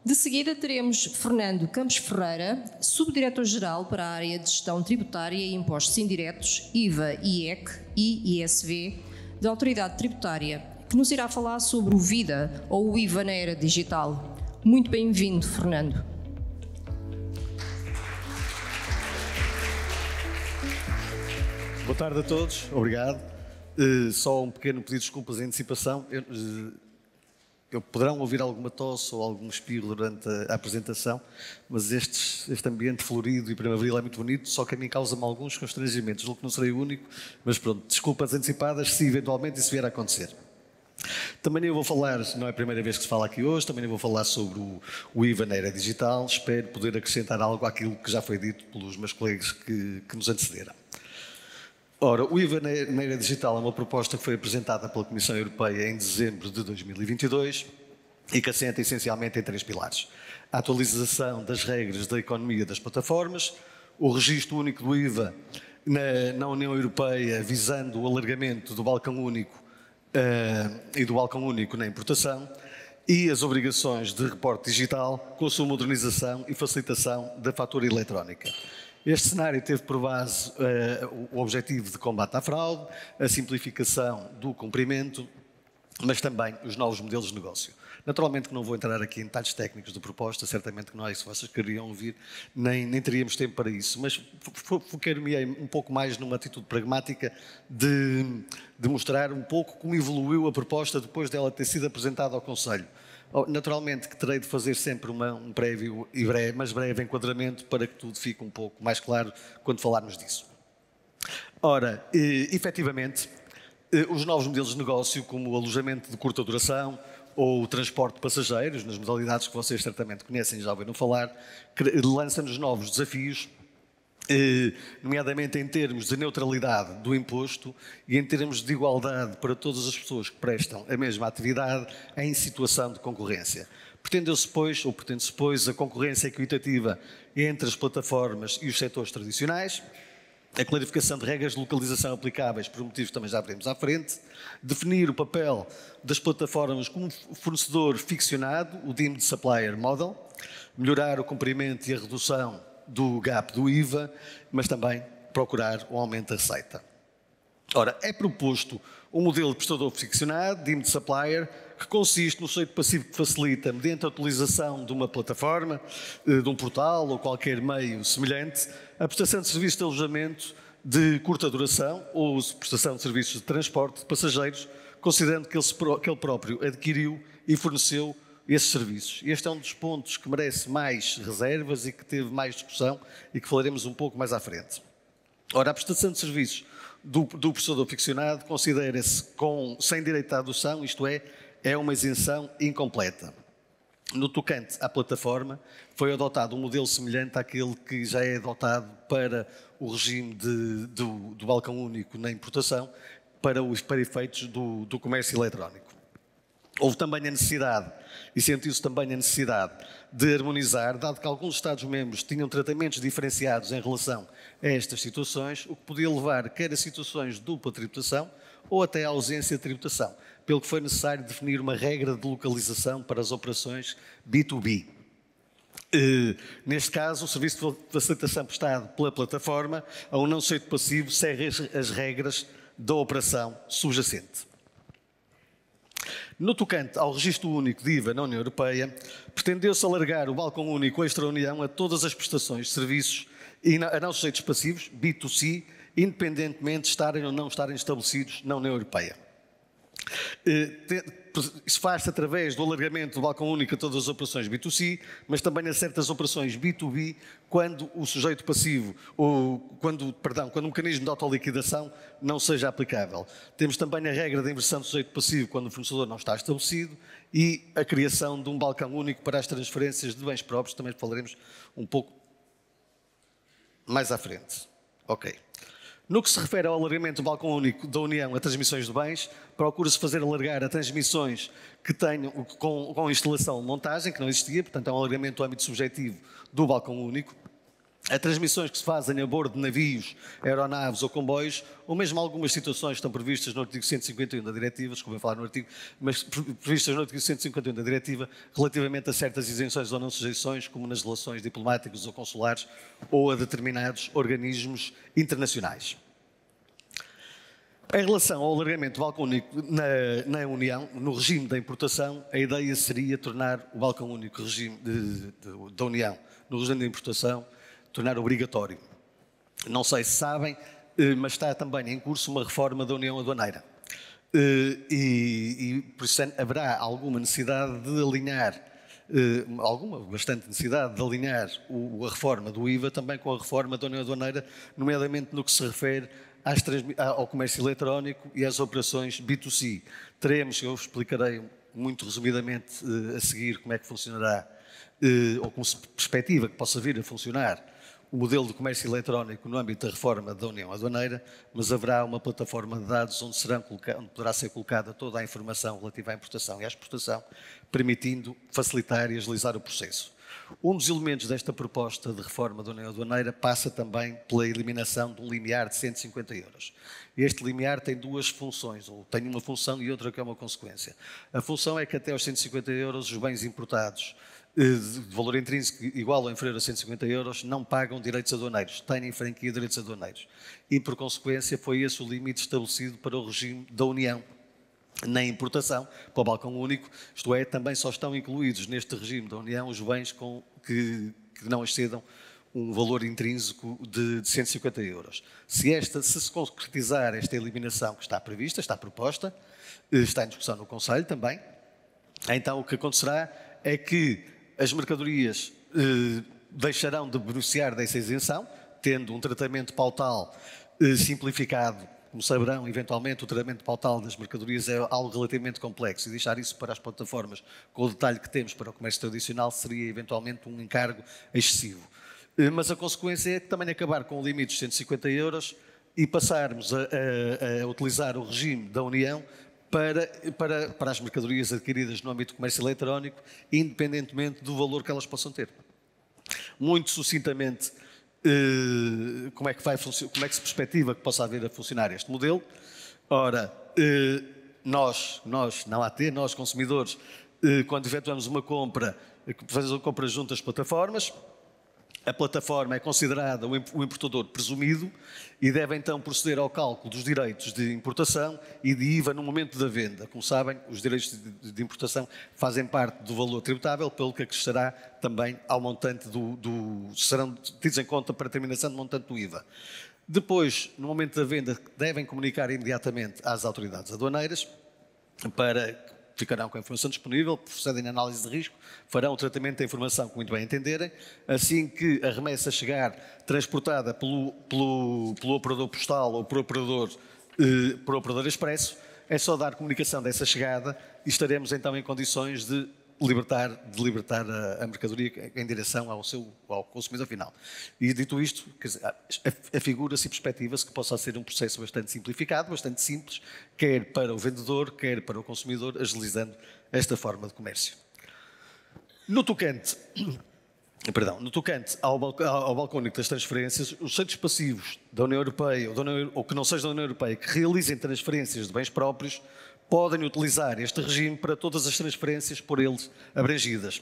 De seguida teremos Fernando Campos Ferreira, Subdiretor-Geral para a área de Gestão Tributária e Impostos Indiretos, IVA, IEC e ISV, da Autoridade Tributária, que nos irá falar sobre o VIDA ou o IVA na era digital. Muito bem-vindo, Fernando. Boa tarde a todos, obrigado. Só um pequeno pedido de desculpas em antecipação. Poderão ouvir alguma tosse ou algum espirro durante a apresentação, mas este ambiente florido e primaveril é muito bonito, só que a mim causa-me alguns constrangimentos. Julgo que não serei o único, mas pronto, desculpas antecipadas se eventualmente isso vier a acontecer. Também eu vou falar, não é a primeira vez que se fala aqui hoje, também eu vou falar sobre o IVA na era digital. Espero poder acrescentar algo àquilo que já foi dito pelos meus colegas que nos antecederam. Ora, o IVA na era digital é uma proposta que foi apresentada pela Comissão Europeia em dezembro de 2022 e que assenta essencialmente em 3 pilares. A atualização das regras da economia das plataformas, o registro único do IVA na União Europeia visando o alargamento do balcão único e do balcão único na importação e as obrigações de reporte digital com a sua modernização e facilitação da fatura eletrónica. Este cenário teve por base o objetivo de combate à fraude, a simplificação do cumprimento, mas também os novos modelos de negócio. Naturalmente que não vou entrar aqui em detalhes técnicos da proposta, certamente que não é isso que vocês queriam ouvir, nem teríamos tempo para isso, mas foquei-me um pouco mais numa atitude pragmática de mostrar um pouco como evoluiu a proposta depois dela ter sido apresentada ao Conselho. Naturalmente que terei de fazer sempre um prévio e breve enquadramento para que tudo fique um pouco mais claro quando falarmos disso. Ora, efetivamente, os novos modelos de negócio, como o alojamento de curta duração ou o transporte de passageiros, nas modalidades que vocês certamente conhecem e já ouviram falar, lançam-nos novos desafios, nomeadamente em termos de neutralidade do imposto e em termos de igualdade para todas as pessoas que prestam a mesma atividade em situação de concorrência. Pretende-se, pois, a concorrência equitativa entre as plataformas e os setores tradicionais, a clarificação de regras de localização aplicáveis, por motivos que também já veremos à frente, definir o papel das plataformas como fornecedor ficcionado, o Deemed Supplier Model, melhorar o cumprimento e a redução do gap do IVA, mas também procurar um aumento da receita. Ora, é proposto um modelo de prestador ficcionado, Deemed Supplier, que consiste no sujeito passivo que facilita, mediante a utilização de uma plataforma, de um portal ou qualquer meio semelhante, a prestação de serviços de alojamento de curta duração ou prestação de serviços de transporte de passageiros, considerando que ele próprio adquiriu e forneceu esses serviços. Este é um dos pontos que merece mais reservas e que teve mais discussão e que falaremos um pouco mais à frente. Ora, a prestação de serviços do prestador ficcionado considera-se sem direito à adoção, isto é uma isenção incompleta. No tocante à plataforma, foi adotado um modelo semelhante àquele que já é adotado para o regime do balcão único na importação, para efeitos do comércio eletrónico. Houve também a necessidade, e sentiu-se também a necessidade, de harmonizar, dado que alguns Estados-membros tinham tratamentos diferenciados em relação a estas situações, o que podia levar quer a situações de dupla tributação ou até a ausência de tributação, pelo que foi necessário definir uma regra de localização para as operações B2B. Neste caso, o serviço de facilitação prestado pela plataforma a um não sujeito passivo segue as regras da operação subjacente. No tocante ao registro único de IVA na União Europeia, pretendeu-se alargar o balcão único extra-União a todas as prestações de serviços e a não sujeitos passivos, B2C, independentemente de estarem ou não estarem estabelecidos na União Europeia. Isso faz-se através do alargamento do balcão único a todas as operações B2C, mas também a certas operações B2B, quando o sujeito passivo, ou quando o mecanismo de autoliquidação não seja aplicável. Temos também a regra da inversão do sujeito passivo quando o fornecedor não está estabelecido e a criação de um balcão único para as transferências de bens próprios, também falaremos um pouco mais à frente. Ok. No que se refere ao alargamento do balcão único da União a transmissões de bens, procura-se fazer alargar a transmissões que tenham com instalação de montagem, que não existia, portanto é um alargamento do âmbito subjetivo do balcão único, a transmissões que se fazem a bordo de navios, aeronaves ou comboios, ou mesmo algumas situações que estão previstas no artigo 151 da Diretiva, desculpa falar no artigo, mas previstas no artigo 151 da Diretiva, relativamente a certas isenções ou não sujeições, como nas relações diplomáticas ou consulares, ou a determinados organismos internacionais. Em relação ao alargamento do balcão único na União, no regime da importação, a ideia seria tornar o balcão único regime da União no regime da importação, tornar obrigatório. Não sei se sabem, mas está também em curso uma reforma da União Aduaneira. E por isso haverá alguma necessidade de alinhar, bastante necessidade de alinhar a reforma do IVA também com a reforma da União Aduaneira, nomeadamente no que se refere ao comércio eletrónico e às operações B2C. Eu explicarei muito resumidamente a seguir como é que funcionará, ou com perspectiva que possa vir a funcionar, o modelo de comércio eletrónico no âmbito da reforma da União Aduaneira, mas haverá uma plataforma de dados onde poderá ser colocada toda a informação relativa à importação e à exportação, permitindo facilitar e agilizar o processo. Um dos elementos desta proposta de reforma da União Aduaneira passa também pela eliminação de um limiar de 150 euros. Este limiar tem duas funções, ou tem uma função e outra que é uma consequência. A função é que até aos 150 euros os bens importados de valor intrínseco igual ou inferior a 150 euros não pagam direitos aduaneiros, têm em franquia direitos aduaneiros. E, por consequência, foi esse o limite estabelecido para o regime da União na importação, para o balcão único, isto é, também só estão incluídos neste regime da União os bens que não excedam um valor intrínseco de 150 euros. Se se concretizar esta eliminação que está prevista, está proposta, está em discussão no Conselho também, então o que acontecerá é que as mercadorias deixarão de beneficiar dessa isenção, tendo um tratamento pautal simplificado. Como saberão, eventualmente, o tratamento pautal das mercadorias é algo relativamente complexo e deixar isso para as plataformas, com o detalhe que temos para o comércio tradicional, seria eventualmente um encargo excessivo. Mas a consequência é também acabar com o limite de 150 euros e passarmos a utilizar o regime da União para as mercadorias adquiridas no âmbito do comércio eletrónico, independentemente do valor que elas possam ter. Muito sucintamente, como é que se perspectiva que possa haver a funcionar este modelo? Ora, nós consumidores, quando efetuamos uma compra, fazemos uma compra junto às plataformas, a plataforma é considerada o importador presumido e deve então proceder ao cálculo dos direitos de importação e de IVA no momento da venda. Como sabem, os direitos de importação fazem parte do valor tributável, pelo que acrescerá também ao montante serão tidos em conta para a determinação do montante do IVA. Depois, no momento da venda, devem comunicar imediatamente às autoridades aduaneiras ficarão com a informação disponível, procedem na análise de risco, farão o tratamento da informação como muito bem entenderem. Assim que a remessa chegar, transportada pelo operador postal ou por operador expresso, é só dar comunicação dessa chegada e estaremos então em condições de libertar a mercadoria em direção ao consumidor final. E dito isto, quer dizer, afigura-se e perspectiva-se que possa ser um processo bastante simplificado, bastante simples, quer para o vendedor, quer para o consumidor, agilizando esta forma de comércio. No tocante ao balcão único das transferências, os centros passivos da União Europeia ou que não sejam da União Europeia que realizem transferências de bens próprios podem utilizar este regime para todas as transferências por eles abrangidas.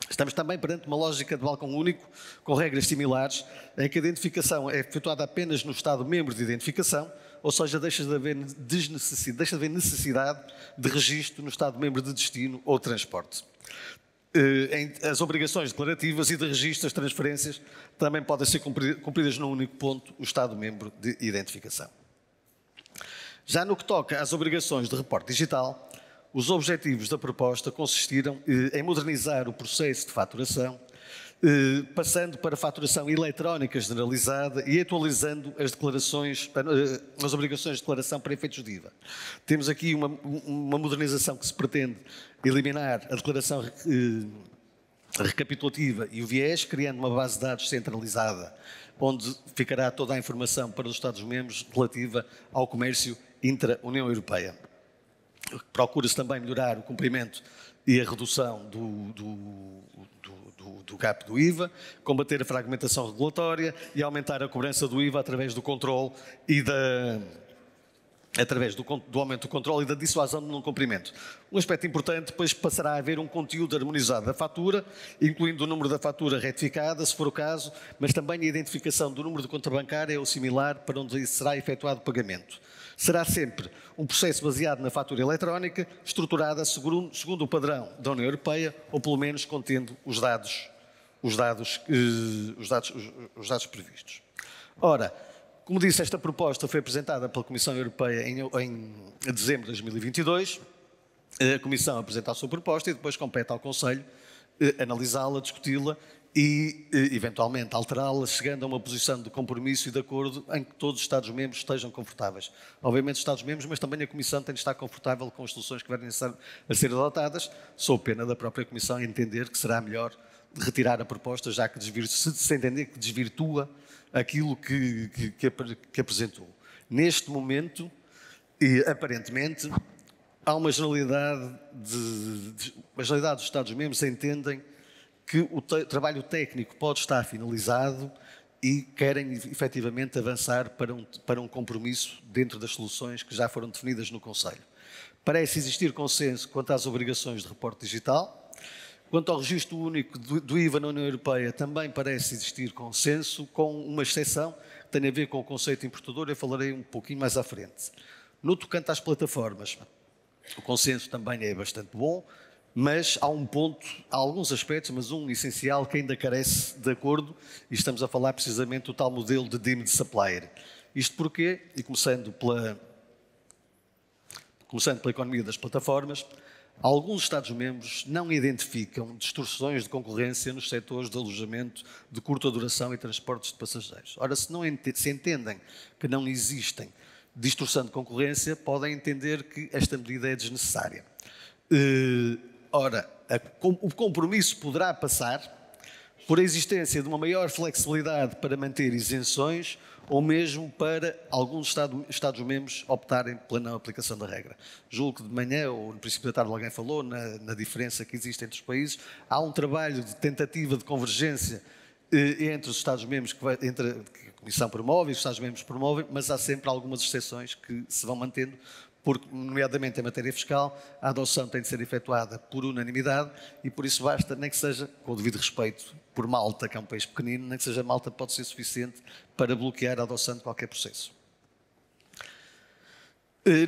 Estamos também perante uma lógica de balcão único, com regras similares, em que a identificação é efetuada apenas no Estado-membro de identificação, ou seja, deixa de haver necessidade de registro no Estado-membro de destino ou transporte. As obrigações declarativas e de registro das transferências também podem ser cumpridas num único ponto, o Estado-membro de identificação. Já no que toca às obrigações de reporte digital, os objetivos da proposta consistiram em modernizar o processo de faturação, passando para faturação eletrónica generalizada e atualizando as obrigações de declaração para efeitos de IVA. Temos aqui uma modernização que se pretende eliminar a declaração recapitulativa e o viés, criando uma base de dados centralizada, onde ficará toda a informação para os Estados-membros relativa ao comércio intra-União Europeia. Procura-se também melhorar o cumprimento e a redução do CAP do IVA, combater a fragmentação regulatória e aumentar a cobrança do IVA através do controle e através do aumento do controle e da dissuasão do não cumprimento. Um aspecto importante, depois passará a haver um conteúdo harmonizado da fatura, incluindo o número da fatura retificada, se for o caso, mas também a identificação do número de conta bancária ou similar para onde será efetuado o pagamento. Será sempre um processo baseado na fatura eletrónica, estruturada segundo o padrão da União Europeia, ou pelo menos contendo os dados previstos. Ora, como disse, esta proposta foi apresentada pela Comissão Europeia em dezembro de 2022. A Comissão apresenta a sua proposta e depois compete ao Conselho analisá-la, discuti-la e, eventualmente, alterá-la, chegando a uma posição de compromisso e de acordo em que todos os Estados-membros estejam confortáveis. Obviamente os Estados-membros, mas também a Comissão tem de estar confortável com as soluções que venham a ser adotadas, sob pena da própria Comissão entender que será melhor retirar a proposta, já que se entender que desvirtua aquilo que apresentou. Neste momento, e aparentemente, há uma generalidade dos Estados-membros entendem que o trabalho técnico pode estar finalizado e querem efetivamente avançar para um compromisso dentro das soluções que já foram definidas no Conselho. Parece existir consenso quanto às obrigações de reporte digital. Quanto ao registro único do IVA na União Europeia, também parece existir consenso, com uma exceção que tem a ver com o conceito importador, eu falarei um pouquinho mais à frente. No tocante às plataformas, o consenso também é bastante bom, mas há alguns aspectos, mas um essencial que ainda carece de acordo, e estamos a falar precisamente do tal modelo de deemed supplier. Isto porquê? E começando pela economia das plataformas, alguns Estados-membros não identificam distorções de concorrência nos setores de alojamento de curta duração e transportes de passageiros. Ora, se entendem que não existem distorção de concorrência, podem entender que esta medida é desnecessária. Ora, o compromisso poderá passar por a existência de uma maior flexibilidade para manter isenções ou mesmo para alguns Estados-membros optarem pela não aplicação da regra. Julgo que de manhã, ou no princípio da tarde, alguém falou na diferença que existe entre os países. Há um trabalho de tentativa de convergência entre os Estados-membros que a Comissão promove e os Estados-membros promovem, mas há sempre algumas exceções que se vão mantendo, porque, nomeadamente em matéria fiscal, a adoção tem de ser efetuada por unanimidade e por isso basta, nem que seja, com o devido respeito por Malta, que é um país pequenino, nem que seja Malta pode ser suficiente para bloquear a adoção de qualquer processo.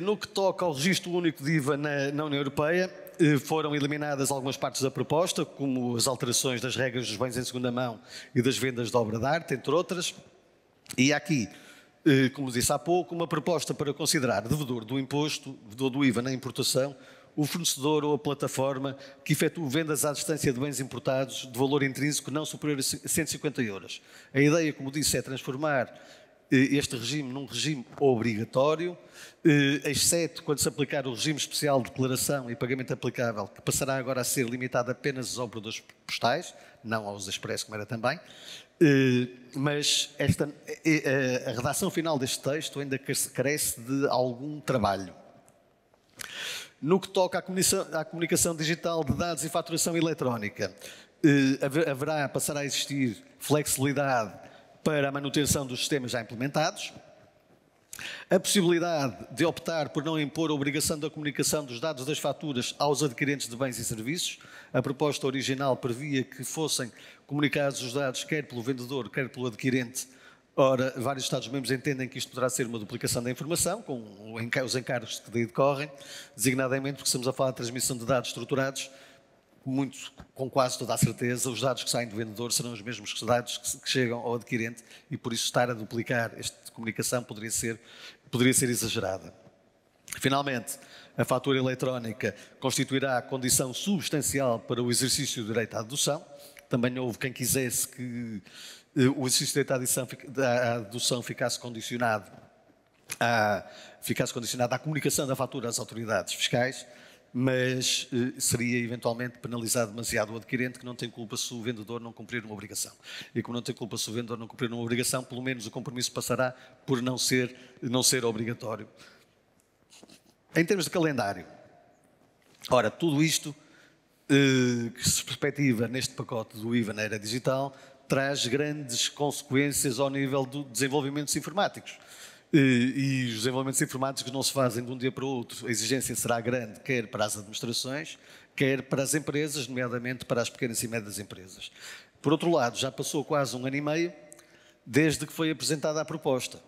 No que toca ao registro único de IVA na União Europeia, foram eliminadas algumas partes da proposta, como as alterações das regras dos bens em segunda mão e das vendas de obra de arte, entre outras, e há aqui, como disse há pouco, uma proposta para considerar devedor do imposto, devedor do IVA na importação, o fornecedor ou a plataforma que efetua vendas à distância de bens importados de valor intrínseco não superior a 150 euros. A ideia, como disse, é transformar este regime num regime obrigatório, exceto quando se aplicar o regime especial de declaração e pagamento aplicável, que passará agora a ser limitado apenas aos operadores postais, não aos expressos, como era também. Mas a redação final deste texto ainda carece de algum trabalho. No que toca à comunicação digital de dados e faturação eletrónica, passará a existir flexibilidade para a manutenção dos sistemas já implementados, a possibilidade de optar por não impor a obrigação da comunicação dos dados das faturas aos adquirentes de bens e serviços. A proposta original previa que fossem comunicados os dados quer pelo vendedor, quer pelo adquirente. Ora, vários Estados-membros entendem que isto poderá ser uma duplicação da informação, com os encargos que daí decorrem, designadamente porque estamos a falar de transmissão de dados estruturados, com quase toda a certeza, os dados que saem do vendedor serão os mesmos dados que chegam ao adquirente e por isso estar a duplicar esta comunicação poderia ser exagerada. Finalmente, a fatura eletrónica constituirá a condição substancial para o exercício do direito à dedução. Também houve quem quisesse que o exercício do direito à dedução ficasse condicionado à comunicação da fatura às autoridades fiscais, mas seria eventualmente penalizado demasiado o adquirente, que não tem culpa se o vendedor não cumprir uma obrigação. E como não tem culpa se o vendedor não cumprir uma obrigação, pelo menos o compromisso passará por não ser obrigatório. Em termos de calendário, ora, tudo isto que se perspectiva neste pacote do IVA na era digital traz grandes consequências ao nível dos desenvolvimentos informáticos. E os desenvolvimentos informáticos não se fazem de um dia para o outro. A exigência será grande, quer para as administrações, quer para as empresas, nomeadamente para as pequenas e médias empresas. Por outro lado, já passou quase 1 ano e meio desde que foi apresentada a proposta.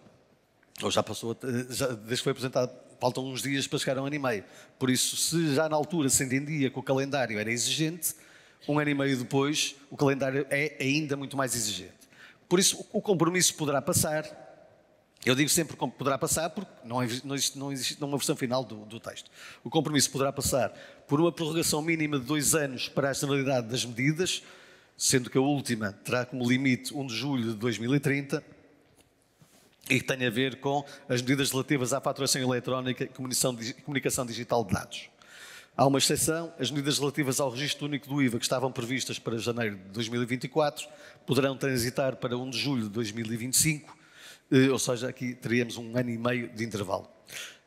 Ou desde que foi apresentada, faltam uns dias para chegar a 1 ano e meio. Por isso, se já na altura se entendia que o calendário era exigente, 1 ano e meio depois, o calendário é ainda muito mais exigente. Por isso, o compromisso poderá passar. Eu digo sempre que poderá passar porque não existe uma versão final do texto. O compromisso poderá passar por uma prorrogação mínima de 2 anos para a generalidade das medidas, sendo que a última terá como limite 1 de julho de 2030 e que tem a ver com as medidas relativas à faturação eletrónica e comunicação digital de dados. Há uma exceção, as medidas relativas ao registro único do IVA que estavam previstas para janeiro de 2024 poderão transitar para 1 de julho de 2025, ou seja, aqui teríamos 1 ano e meio de intervalo.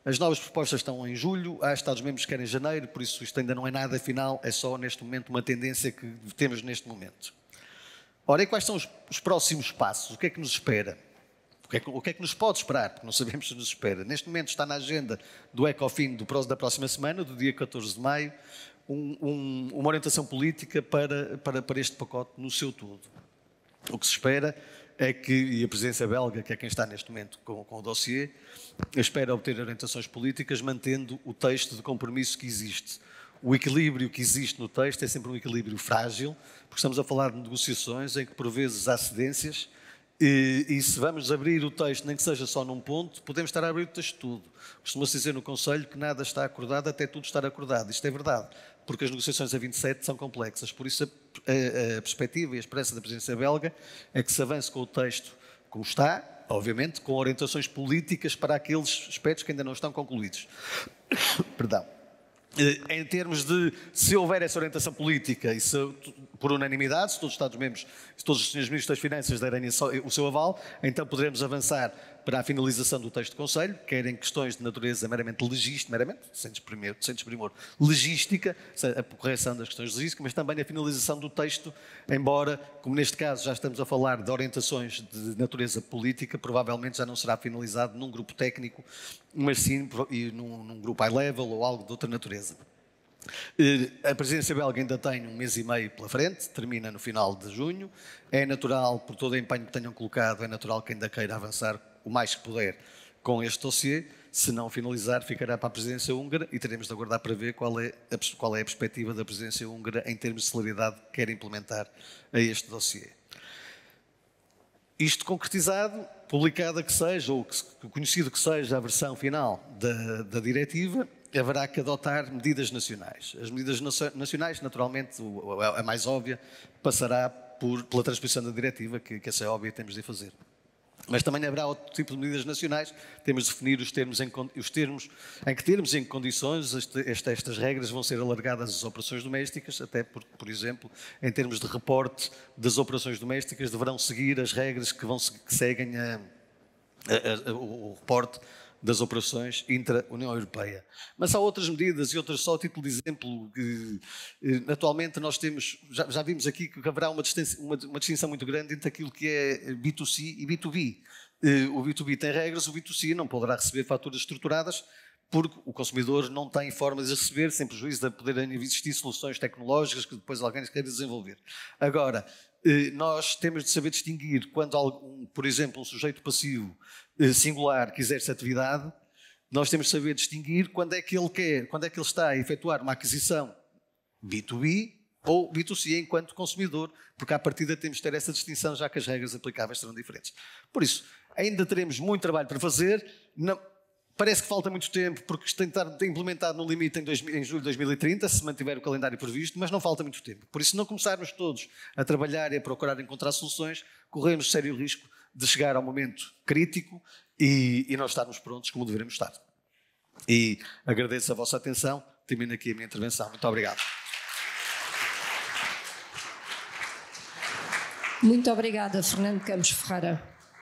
As novas propostas estão em julho, há Estados-membros que querem em janeiro, por isso isto ainda não é nada final, é só neste momento uma tendência que temos neste momento. Ora, e quais são os próximos passos? O que é que nos espera? O que é que nos pode esperar? Porque não sabemos se nos espera. Neste momento está na agenda do ECOFIN da próxima semana, do dia 14 de maio, uma orientação política para este pacote no seu todo. O que se espera é que, e a presidência belga, que é quem está neste momento com o dossiê, espera obter orientações políticas mantendo o texto de compromisso que existe. O equilíbrio que existe no texto é sempre um equilíbrio frágil, porque estamos a falar de negociações em que por vezes há cedências. E se vamos abrir o texto, nem que seja só num ponto, podemos estar a abrir o texto todo. Costuma-se dizer no Conselho que nada está acordado até tudo estar acordado. Isto é verdade, porque as negociações a 27 são complexas. Por isso a perspectiva e a esperança da presidência belga é que se avance com o texto como está, obviamente, com orientações políticas para aqueles aspectos que ainda não estão concluídos. Perdão. Em termos de, se houver essa orientação política e se, por unanimidade, se todos os Estados-membros, se todos os senhores ministros das Finanças derem o seu aval, então poderemos avançar para a finalização do texto do Conselho, quer em questões de natureza meramente legística, sem desprimor, legística, a correção das questões legísticas, mas também a finalização do texto, embora, como neste caso já estamos a falar de orientações de natureza política, provavelmente já não será finalizado num grupo técnico, mas sim num grupo high level ou algo de outra natureza. A presidência belga ainda tem 1 mês e meio pela frente, termina no final de junho. É natural, por todo o empenho que tenham colocado, é natural que ainda queira avançar o mais que puder com este dossiê. Se não finalizar, ficará para a presidência húngara e teremos de aguardar para ver qual é a perspectiva da presidência húngara em termos de celeridade que quer implementar a este dossiê. Isto concretizado, publicada que seja, ou conhecido que seja a versão final da diretiva, haverá que adotar medidas nacionais. As medidas nacionais, naturalmente, a mais óbvia, passará pela transposição da diretiva, que essa é óbvia e temos de fazer. Mas também haverá outro tipo de medidas nacionais, temos de definir os termos em que condições estas regras vão ser alargadas às operações domésticas, até porque, por exemplo, em termos de reporte das operações domésticas, deverão seguir as regras que seguem o reporte das operações intra-União Europeia. Mas há outras medidas e outras, só a título de exemplo, que atualmente nós temos, já vimos aqui que haverá uma distinção muito grande entre aquilo que é B2C e B2B. O B2B tem regras, o B2C não poderá receber faturas estruturadas porque o consumidor não tem forma de receber, sem prejuízo de poderem existir soluções tecnológicas que depois alguém queira desenvolver. Agora, nós temos de saber distinguir quando, por exemplo, um sujeito passivo singular que exerce atividade, nós temos de saber distinguir quando é que ele está a efetuar uma aquisição B2B ou B2C enquanto consumidor, porque à partida temos de ter essa distinção, já que as regras aplicáveis serão diferentes. Por isso, ainda teremos muito trabalho para fazer. Parece que falta muito tempo, porque isto tem de estar implementado no limite em julho de 2030, se mantiver o calendário previsto, mas não falta muito tempo. Por isso, se não começarmos todos a trabalhar e a procurar encontrar soluções, corremos sério risco de chegar ao momento crítico e não estarmos prontos como devemos estar. E agradeço a vossa atenção, termino aqui a minha intervenção. Muito obrigado. Muito obrigada, Fernando Campos Ferreira.